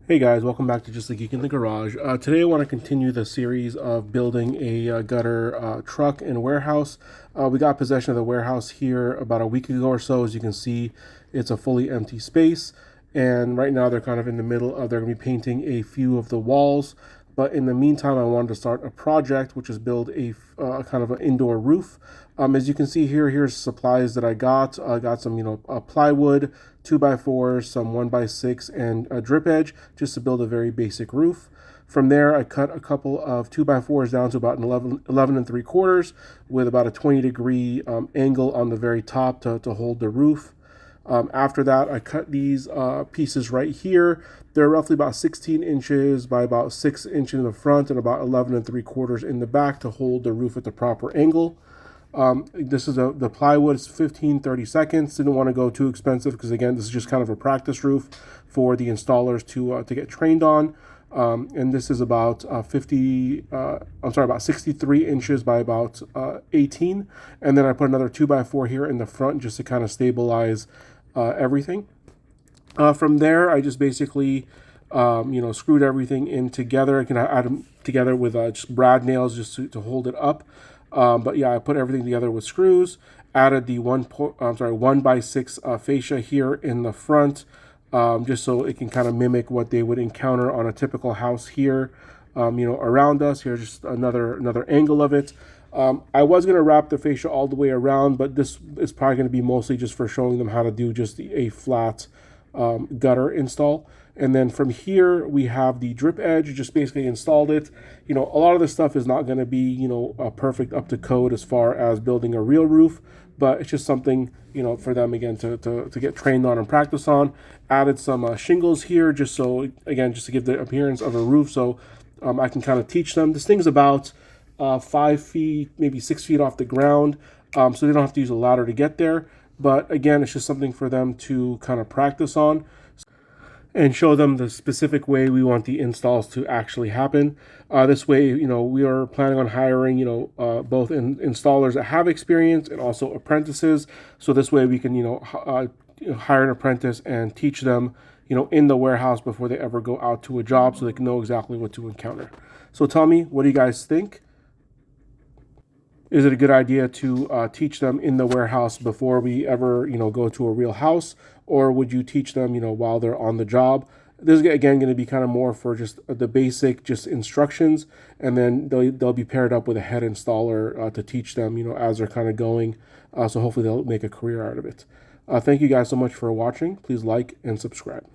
Hey guys, welcome back to Just a Geek in the Garage. Today I want to continue the series of building a gutter truck and warehouse. We got possession of the warehouse here about a week ago or so. As you can see, it's a fully empty space. And right now they're kind of in the middle of, they're going to be painting a few of the walls. But in the meantime, I wanted to start a project, which is build a kind of an indoor roof. As you can see here, here's supplies that I got. I got some, plywood, 2x4s, some 1x6, and a drip edge, just to build a very basic roof. From there, I cut a couple of 2x4s down to about an 11 and 3/4 with about a 20-degree angle on the very top to hold the roof. After that, I cut these pieces right here. They're roughly about 16 inches by about 6 inches in the front and about 11 and 3/4 in the back to hold the roof at the proper angle. This is the plywood. It's 15-30 seconds. Didn't want to go too expensive because, again, this is just kind of a practice roof for the installers to get trained on. And this is about about 63 inches by about 18. And then I put another 2x4 here in the front just to kind of stabilize everything. From there, I just basically, screwed everything in together. I can add them together with just brad nails just to hold it up. But yeah, I put everything together with screws. Added the 1x6 fascia here in the front, just so it can kind of mimic what they would encounter on a typical house here, around us. Here's just another angle of it. I was going to wrap the fascia all the way around, but this is probably going to be mostly just for showing them how to do just a flat gutter install. And then from here, we have the drip edge, just basically installed it. A lot of this stuff is not going to be, perfect up to code as far as building a real roof, but it's just something, for them, again, to get trained on and practice on. Added some shingles here, just so, again, just to give the appearance of a roof, so I can kind of teach them. This thing's about 5 feet, maybe 6 feet off the ground, so they don't have to use a ladder to get there. But again, it's just something for them to kind of practice on and show them the specific way we want the installs to actually happen. This way, we are planning on hiring, both installers that have experience and also apprentices. So this way we can, hire an apprentice and teach them, in the warehouse before they ever go out to a job, so they can know exactly what to encounter. So tell me, what do you guys think? Is it a good idea to teach them in the warehouse before we ever, go to a real house? Or would you teach them, while they're on the job? This is, again, going to be kind of more for just the basic, just instructions. And then they'll be paired up with a head installer to teach them, as they're kind of going. So hopefully they'll make a career out of it. Thank you guys so much for watching. Please like and subscribe.